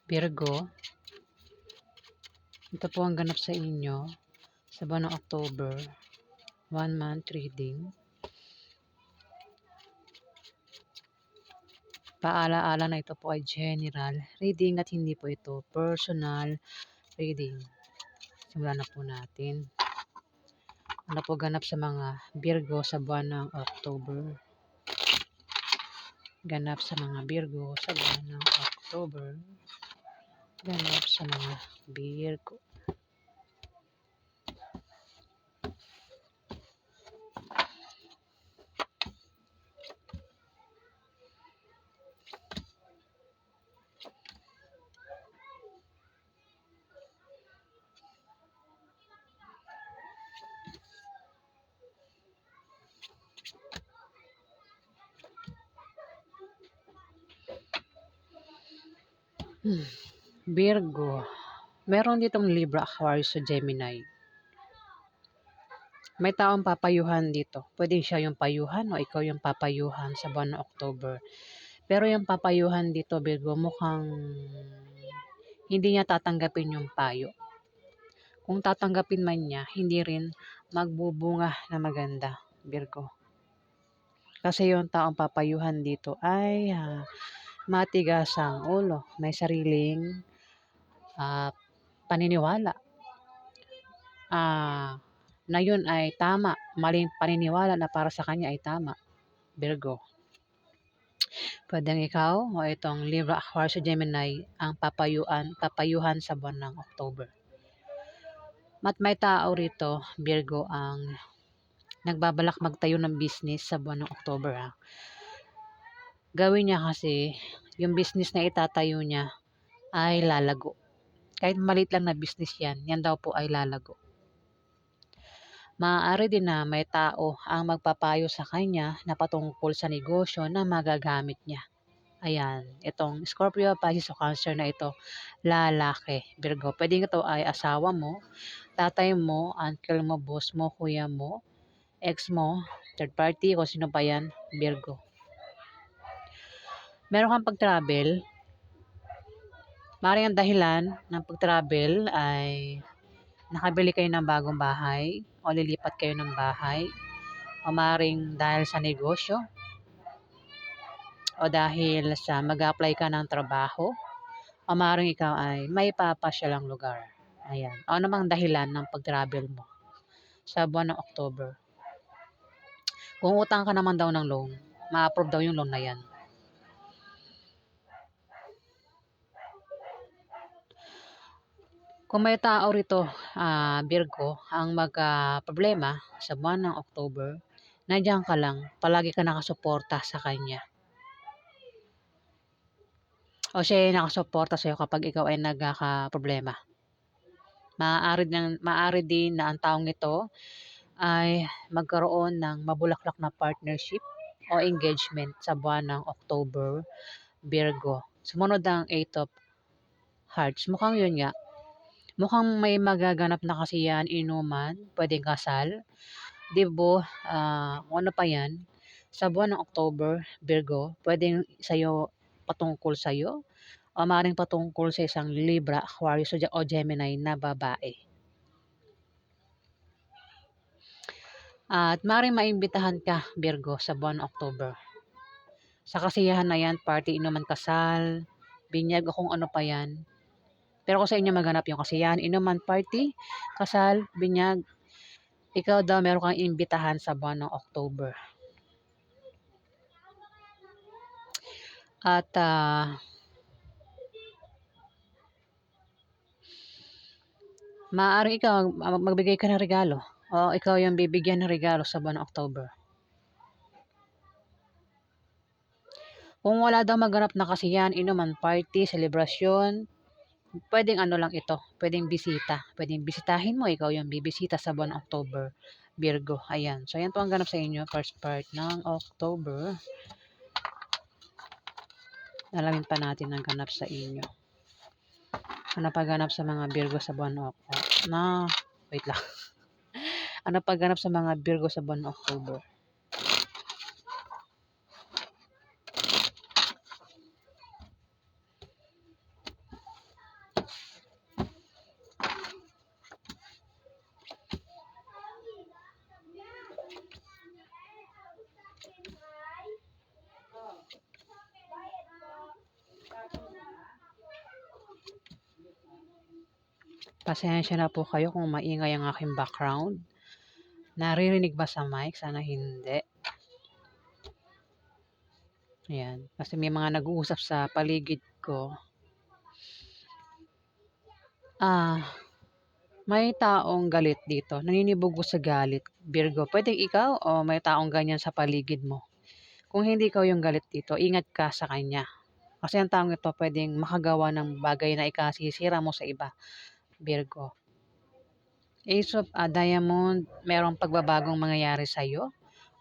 Virgo, ito po ang ganap sa inyo sa buwan ng October, 1 month reading. Paalaala na ito po ay general reading at hindi po ito personal reading. Simulan na po natin. Ano po ganap sa mga Virgo sa buwan ng October? Ganap sa mga Virgo sa buwan ng October. Ganap sa mga Virgo. Virgo. Meron ditong Libra, Aquarius, o Gemini. May taong papayuhan dito. Pwede siya yung payuhan o ikaw yung papayuhan sa buwan ng October. Pero yung papayuhan dito, Virgo, mukhang hindi niya tatanggapin yung payo. Kung tatanggapin man niya, hindi rin magbubunga na maganda, Virgo. Kasi yung taong papayuhan dito ay matigas ang ulo, may sariling paniniwala. Na yun ay tama, maling paniniwala na para sa kanya ay tama, Virgo. Pwedeng ikaw o itong Libra, Aquarius, o Gemini ang papayuhan sa buwan ng October. May tao rito, Virgo, ang nagbabalak magtayo ng business sa buwan ng October. Gawin niya kasi yung business na itatayo niya ay lalago. Kahit maliit lang na business yan daw po ay lalago. Maaari din na may tao ang magpapayo sa kanya na patungkol sa negosyo na magagamit niya. Ayan, itong Scorpio, Pisces, o Cancer na ito, lalaki, Virgo. Pwede ito ay asawa mo, tatay mo, uncle mo, boss mo, kuya mo, ex mo, third party, kung sino pa yan, Virgo. Meron kang pag-travel. Maaaring ang dahilan ng pag-travel ay nakabili kayo ng bagong bahay o lilipat kayo ng bahay o maaaring dahil sa negosyo o dahil sa mag-apply ka ng trabaho o maaaring ikaw ay may papasyalang lugar. Ayan. O namang dahilan ng pag-travel mo sa buwan ng October. Kung utang ka naman daw ng loan, ma-approve daw yung loan na yan. Kung may tao rito, Virgo, ang problema sa buwan ng October, nandiyan ka lang, palagi ka nakasuporta sa kanya. O siya ay nakasuporta sa'yo kapag ikaw ay nagkaka-problema. Maaari din na ang taong ito ay magkaroon ng mabulaklak na partnership o engagement sa buwan ng October, Virgo. Sumunod ang 8 of Hearts. Mukhang yun nga. Mukhang may magaganap na kasi yan, inuman, pwedeng kasal, dibo, ano pa yan. Sa buwan ng October, Virgo, pwedeng patungkol sa'yo, o maaaring patungkol sa isang Libra, Aquarius, o Gemini na babae. At maaaring maimbitahan ka, Virgo, sa buwan ng October. Sa kasiyahan na yan, party, inuman, kasal, binyag, o kung ano pa yan. Pero kung sa inyo maganap yung kasiyahan, inuman, party, kasal, binyag, ikaw daw meron kang imbitahan sa buwan ng October. At maaaring ikaw magbigay ka ng regalo o ikaw yung bibigyan ng regalo sa buwan ng October. Kung wala daw maganap na kasiyahan, inuman, party, selebrasyon, pwedeng ano lang ito, pwedeng bisita. Pwedeng bisitahin mo, ikaw yung bibisita sa buwan ng October, Virgo. Ayan. So, yan po ang ganap sa inyo, first part ng October. Alamin pa natin ang ganap sa inyo. Ano pa ganap sa mga Virgo sa buwan ng October? Wait lang. Ano pa ganap sa mga Virgo sa buwan ng October? Pasensya na po kayo kung maingay ang aking background. Naririnig ba sa mic? Sana hindi. Ayan. Kasi may mga nag-uusap sa paligid ko. May taong galit dito. Naninibago sa galit. Virgo, pwedeng ikaw o may taong ganyan sa paligid mo? Kung hindi ikaw yung galit dito, ingat ka sa kanya. Kasi ang taong ito pwedeng makagawa ng bagay na ikasisira mo sa iba. Virgo. Ace of Diamond, merong pagbabagong mangyayari sa'yo.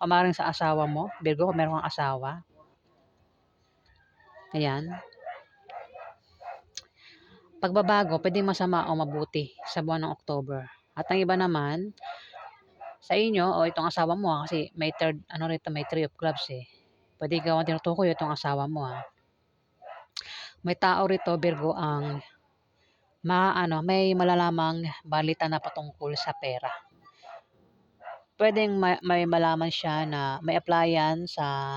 O maaaring sa asawa mo. Virgo, kung meron kang asawa. Ayan. Pagbabago, pwedeng masama o mabuti sa buwan ng October. At ang iba naman, sa inyo o itong asawa mo kasi may third, rito, may three of clubs eh. Pwede ikaw ang tinutukoy itong asawa mo May tao rito, Virgo, ang may malalamang balita na patungkol sa pera. Pwedeng may malaman siya na may applyan sa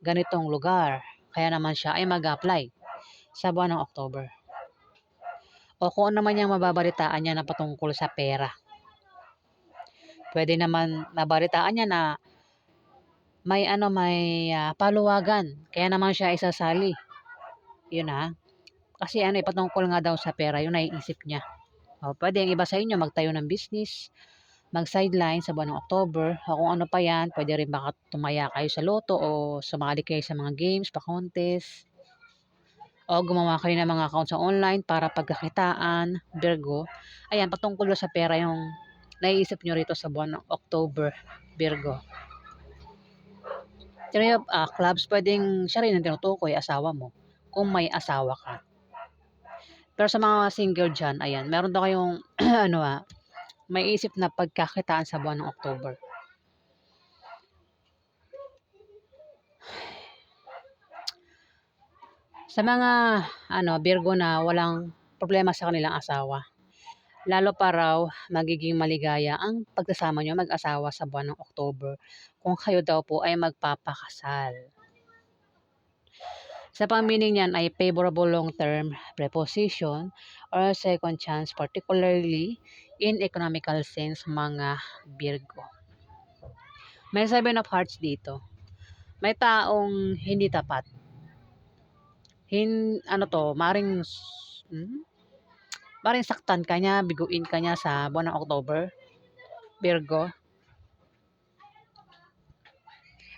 ganitong lugar. Kaya naman siya ay mag-apply sa buwan ng October. O kung ano man yung mababalitaan niya na patungkol sa pera. Pwede naman nabalitaan niya na may paluwagan. Kaya naman siya isasali. Yun Kasi patungkol nga daw sa pera, yun naiisip niya. O, pwede ang iba sa inyo magtayo ng business, mag-sideline sa buwan ng October, o kung ano pa yan, pwede rin baka tumaya kayo sa loto o sumali kayo sa mga games, pa-contest, o gumawa kayo ng mga accounts sa online para pagkakitaan, Virgo. Ayan, patungkol sa pera yung naiisip nyo rito sa buwan ng October, Virgo. Three of clubs, pwedeng siya rin ang tinutukoy, asawa mo, kung may asawa ka. Pero sa mga single dyan, ayan, meron daw kayong, may isip na pagkakitaan sa buwan ng October. Sa mga, Virgo na walang problema sa kanilang asawa, lalo pa raw magiging maligaya ang pagkasama nyo mag-asawa sa buwan ng October kung kayo daw po ay magpapakasal. Sa pang-meaning niyan ay favorable long-term preposition or second chance, particularly in economical sense, mga Virgo. May 7 of Hearts dito. May taong hindi tapat. Maring saktan ka niya, biguin ka niya sa buwan ng October, Virgo.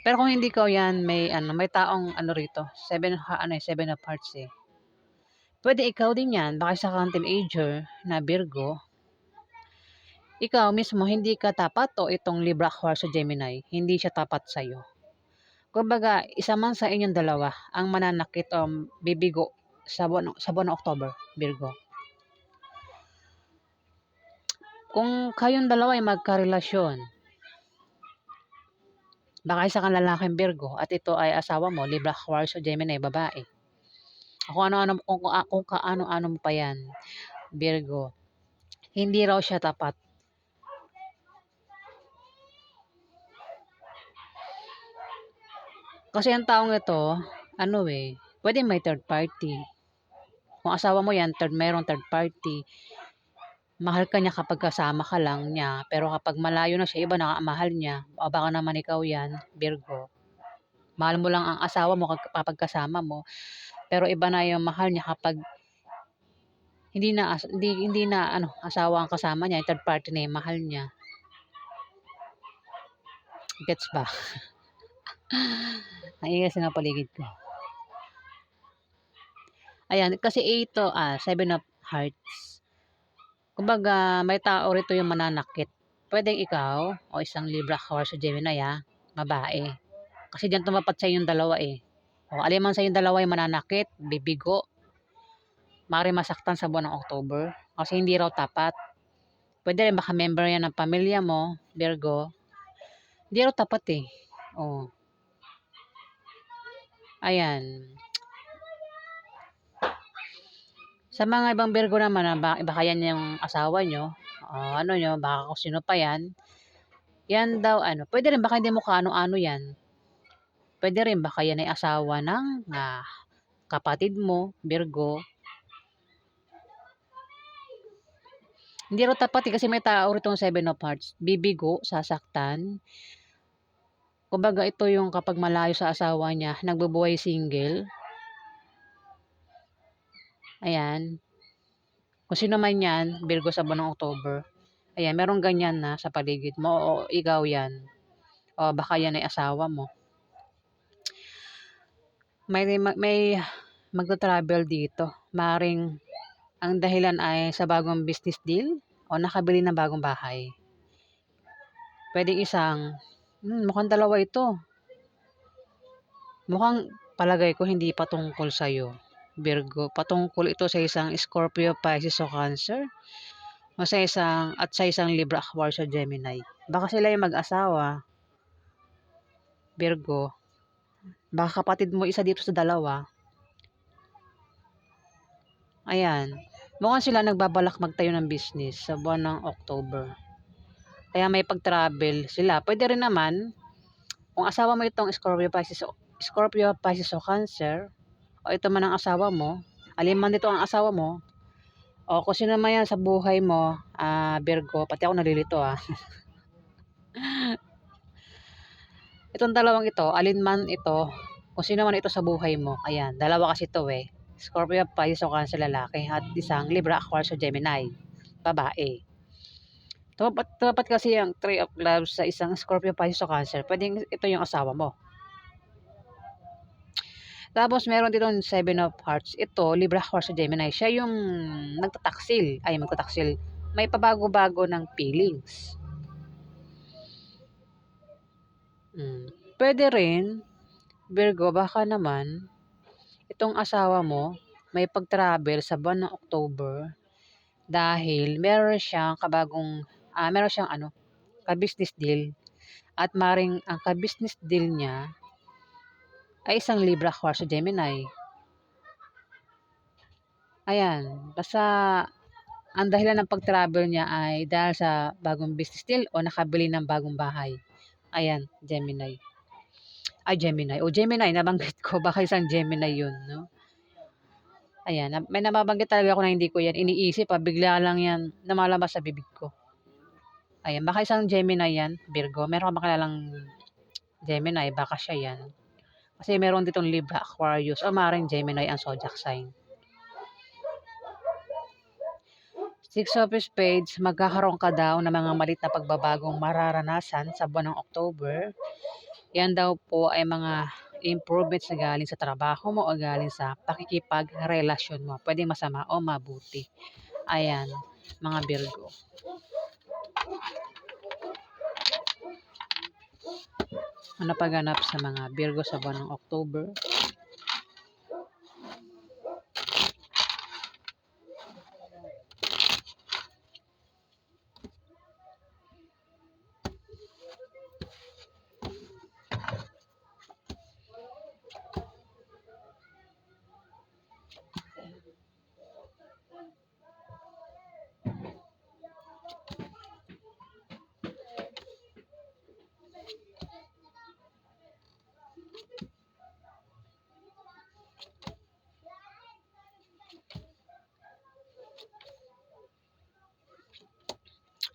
Pero kung hindi ko yan, may taong rito, 7 of Hearts eh. Pwede ikaw din yan, baka sa kang teenager na Virgo. Ikaw mismo hindi ka tapat o itong Libra, Aquarius o Gemini, hindi siya tapat sa iyo. Kumbaga, isa man sa inyong dalawa ang mananakit o bibigo sa buwan ng October, Virgo. Kung kayong dalawa ay magkarelasyon, baka isa kang lalaking Virgo at ito ay asawa mo, Libra, Aquarius o Gemini, babae. Kung kaano-ano mo pa yan, Virgo. Hindi raw siya tapat. Kasi ang taong ito, pwede may third party. Kung asawa mo yan, mayroong third party. Mahal ka niya kapag kasama ka lang niya. Pero kapag malayo na siya, iba na mahal niya. O baka naman ikaw yan, Virgo. Mahal mo lang ang asawa mo kapag kasama mo. Pero iba na yung mahal niya kapag hindi na asawa ang kasama niya, third party na yung mahal niya. Gets ba? Ang ingay sa paligid ko. Ayan, kasi ito, 7 of Hearts. Kumbaga, may tao rito yung mananakit. Pwedeng ikaw, o isang Libra, Aquarius, o Gemini, babae. Kasi diyan tumapat sa inyong dalawa eh. O aliman sa inyong dalawa yung mananakit, bibigo, maaari masaktan sa buwan ng October. Kasi hindi raw tapat. Pwede rin baka member yan ng pamilya mo, Virgo. Hindi raw tapat eh. O. Ayan. Sa mga ibang Virgo naman, baka yan yung asawa nyo, baka kung sino pa yan. Yan daw, pwede rin baka hindi mo kaano-ano yan. Pwede rin baka yan ay asawa ng kapatid mo, Virgo. Hindi raw tapat, kasi may tao ritong Seven of Hearts, bibigo, sasaktan. Kumbaga ito yung kapag malayo sa asawa niya, nagbubuhay single. Ayan. Kung sino man yan, Virgo sa buwan ng October. Ayan, merong ganyan na sa paligid mo o ikaw yan. O baka yan ay asawa mo. May magta-travel dito. Maring ang dahilan ay sa bagong business deal o nakabili ng bagong bahay. Pwedeng isang, mukhang dalawa ito. Mukhang palagay ko hindi patungkol sa'yo, Virgo. Patungkol ito sa isang Scorpio, Pisces o Cancer. O sa isang Libra, Aquarius o Gemini. Baka sila yung mag-asawa, Virgo. Baka kapatid mo isa dito sa dalawa. Ayan. Mukhang sila nagbabalak magtayo ng business sa buwan ng October. Kaya may pag-travel sila. Pwede rin naman, kung asawa mo itong Scorpio, Pisces o Cancer, o ito man ang asawa mo, alin man dito ang asawa mo, o kung sino man yan sa buhay mo, Virgo, pati ako nalilito Itong dalawang ito, alin man ito, kung sino man ito sa buhay mo, ayan, dalawa kasi ito Scorpio, Pisces o Cancer lalaki, at isang Libra, Aquarius o Gemini, babae. Tumapat kasi ang Three of Gloves sa isang Scorpio, Pisces o Cancer, pwedeng ito yung asawa mo. Tapos meron dito Seven of Hearts. Ito, Libra, Aquarius, Gemini. Siya yung magtataksil. May pabago-bago ng feelings. Pwede rin, Virgo, baka naman, itong asawa mo, may pag-travel sa buwan ng October dahil meron siyang ka-business deal. At maring ang ka-business deal niya ay isang Libra, Aquarius, Gemini. Ayan, basta ang dahilan ng pag-travel niya ay dahil sa bagong business deal o nakabili ng bagong bahay. Ayan, Gemini. Gemini. Gemini, nabanggit ko. Baka isang Gemini yun, no? Ayan, may nababanggit talaga ako na hindi ko yan iniisip. Bigla lang yan namalabas sa bibig ko. Ayan, baka isang Gemini yan, Virgo. Meron ka ba kilalang Gemini? Baka siya yan. Kasi meron ditong Libra, Aquarius, o maring Gemini ang zodiac sign. Six of Spades, magkakaroon ka daw ng mga malit na pagbabagong mararanasan sa buwan ng October. Yan daw po ay mga improvements na galing sa trabaho mo o galing sa pakikipagrelasyon mo. Pwedeng masama o mabuti. Ayan, mga Virgo. Ano paganap sa mga Virgo sa buwan ng October?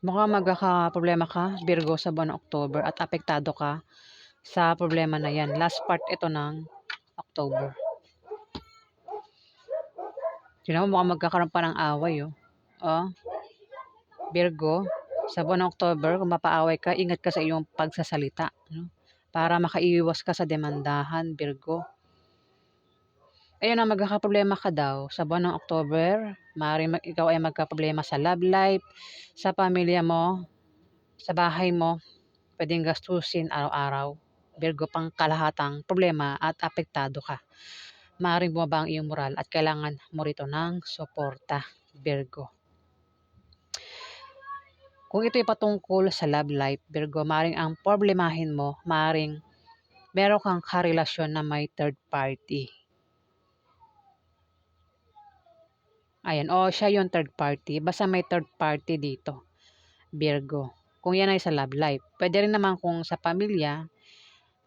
Mukhang magkakaproblema ka, Virgo, sa buwan ng October at apektado ka sa problema na yan. Last part ito ng October. Tignan mo, mukhang magkakaroon pa ng away, Virgo, sa buwan ng October, kung mapaaway ka, ingat ka sa iyong pagsasalita, para makaiwas ka sa demandahan, Virgo. Ayun na, magkakaproblema ka daw sa buwan ng October. Maaaring ikaw ay magkaproblema sa love life, sa pamilya mo, sa bahay mo. Pwedeng gastusin araw-araw. Virgo, pang kalahatang problema at apektado ka. Maaaring bumaba ang iyong moral at kailangan mo rito ng suporta, Virgo. Kung ito'y patungkol sa love life, Virgo, maaaring ang problemahin mo, maaaring meron kang karelasyon na may third party. Ayan, siya yung third party. Basta may third party dito, Virgo. Kung yan ay sa love life. Pwede rin naman kung sa pamilya,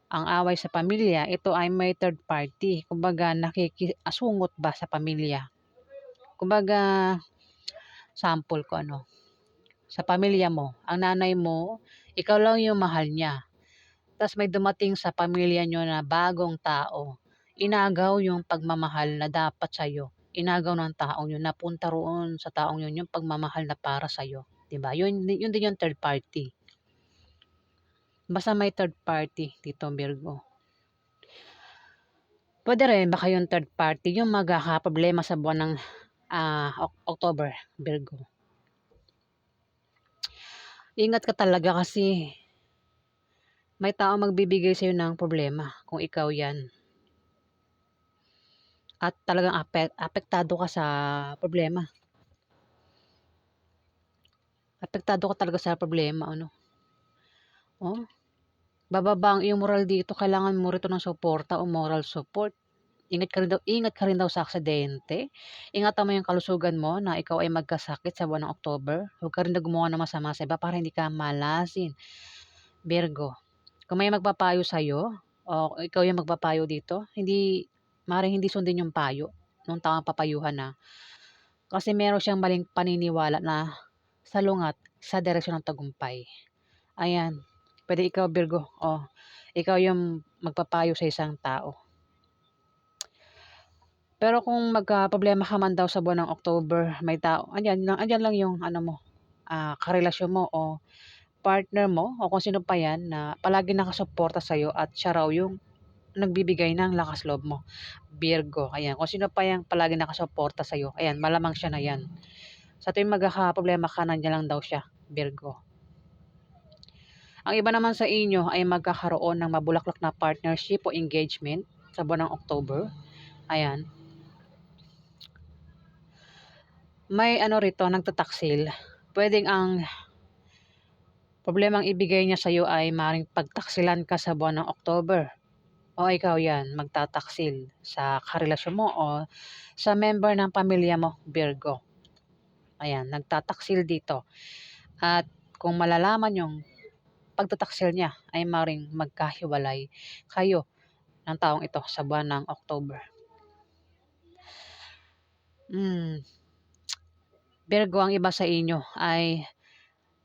ang away sa pamilya, ito ay may third party. Kumbaga, nakikiasungot ba sa pamilya? Kumbaga, sample ko sa pamilya mo. Ang nanay mo, ikaw lang yung mahal niya. Tas may dumating sa pamilya niyo na bagong tao. Inagaw yung pagmamahal na dapat sa'yo. Inagaw ng taong yun, napunta roon sa taong yun yung pagmamahal na para sa'yo. 'Di ba? Yun din yung third party. Basta may third party dito, Virgo. Puwede rin baka yung third party yung magkakaproblema sa buwan ng, October, Virgo. Ingat ka talaga kasi may taong magbibigay sa'yo ng problema kung ikaw 'yan. At talagang apektado ka sa problema. Apektado ka talaga sa problema ano. Oh, bababa ang iyong moral dito, kailangan mo rito ng suporta o moral support. Ingat ka rin daw sa aksidente. Ingatan mo yung kalusugan mo na ikaw ay magkasakit sa buwan ng October. Huwag ka rin na gumawa ng masama sa iba para hindi ka malasin, Virgo. Kung may magpapayo sa'yo o ikaw yung magpapayo dito, maaaring hindi sundin yung payo nung taong papayuhan na. Kasi meron siyang maling paniniwala na salungat sa direksyon ng tagumpay. Ayan, puwede ikaw Virgo, ikaw yung magpapayo sa isang tao. Pero kung magkaproblema ka man daw sa buwan ng October, may tao andiyan lang yung ano mo, karelasyon mo o partner mo o kung sino pa 'yan na palaging nakasuporta sa'yo at siya raw yung nagbibigay ng lakas loob mo, Virgo. Ayan, kung sino pa 'yang palaging nakasuporta sa'yo, ayan malamang siya na 'yan. Sa tuwing magkakaproblema ka nandiyan lang daw siya, Virgo. Ang iba naman sa inyo ay magkakaroon ng mabulaklak na partnership o engagement sa buwan ng October. Ayan. May ano rito, nagtataksil. Puwedeng ang problemang ibigay niya sa'yo ay maaaring pagtaksilan ka sa buwan ng October. O ikaw 'yan, magtataksil sa karelasyon mo o sa member ng pamilya mo, Virgo. Ayan, nagtataksil dito. At kung malalaman yung pagtataksil niya ay maaaring magkahiwalay kayo ng taong ito sa buwan ng October. Virgo, ang iba sa inyo ay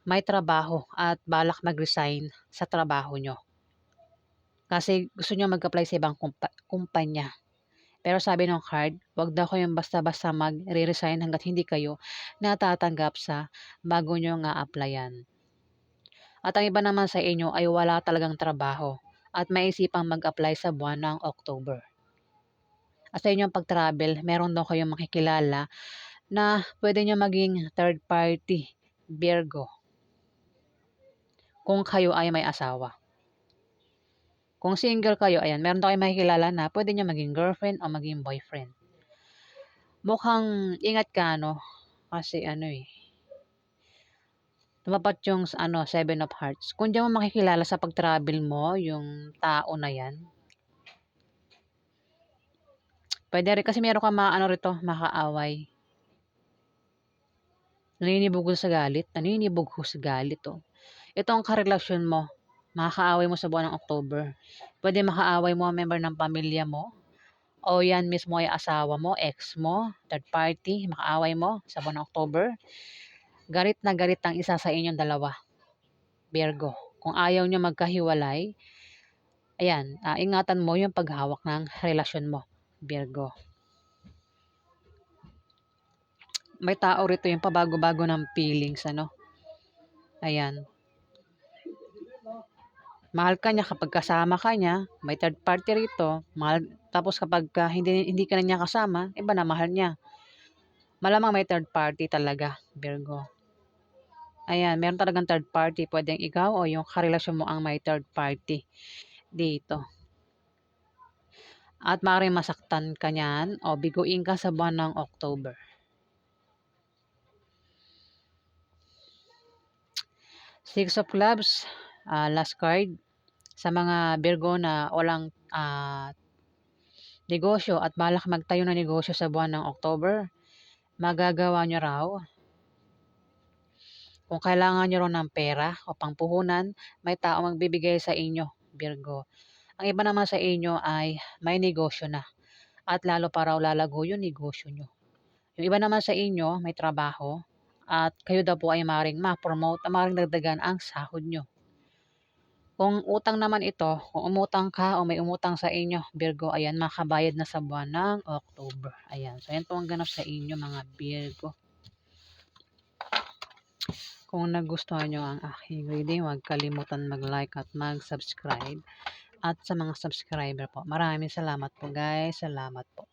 may trabaho at balak mag-resign sa trabaho niyo. Kasi gusto niyo mag-apply sa ibang kumpanya. Pero sabi ng card, wag daw kayong basta-basta magre-resign hangga't hindi kayo natatanggap sa bago niyong a-applyan. At ang iba naman sa inyo ay wala talagang trabaho at maisipang mag-apply sa buwan ng October. At sa inyong pag-travel, meron daw kayong makikilala na pwede niyo maging third party, Virgo, kung kayo ay may asawa. Kung single kayo, ayan, meron daw kayong makikilala na pwede niyo maging girlfriend o maging boyfriend. Mukhang ingat ka, no? Kasi ano eh, tumapat yung Seven of Hearts. Kung di mo makikilala sa pag-travel mo, yung tao na yan, pwede rin kasi meron kang rito, makaaway. Naninibog ho sa galit, oh. Ito ang karelasyon mo, makakaaway mo sa buwan ng October. Pwede makaaway mo ang member ng pamilya mo, o yan mismo ay asawa mo, ex mo, third party, makaaway mo sa buwan ng October. Galit na galit ang isa sa inyong dalawa, Virgo. Kung ayaw niyo magkahiwalay, ayan, ingatan mo yung paghawak ng relasyon mo, Virgo. May tao rito yung pabago-bago ng feelings, ano. Ayan. Mahal ka niya kapag kasama ka niya, may third party rito, mahal, tapos kapag hindi ka na niya kasama, iba na mahal niya. Malamang may third party talaga, Virgo. Ayan, meron talagang third party. Pwedeng ikaw o yung karelasyon mo ang may third party dito. At maaaring masaktan ka niyan o biguin ka sa buwan ng October. Six of Clubs, last card. Sa mga Virgo na walang negosyo at balak magtayo ng negosyo sa buwan ng October, magagawa nyo raw. Kung kailangan nyo raw ng pera o pangpuhunan, may tao magbibigay sa inyo, Virgo. Ang iba naman sa inyo ay may negosyo na at lalo pa raw lalago yung negosyo nyo. Yung iba naman sa inyo may trabaho at kayo daw po ay maaaring ma-promote at maaaring dagdagan ang sahod nyo. Kung utang naman ito, kung umutang ka o may umutang sa inyo, Virgo, ayan, makabayad na sa buwan ng October. Ayan. So, ayan po ang ganap sa inyo, mga Virgo. Kung nagustuhan nyo ang aking reading, huwag kalimutan mag-like at mag-subscribe. At sa mga subscriber po, maraming salamat po guys. Salamat po.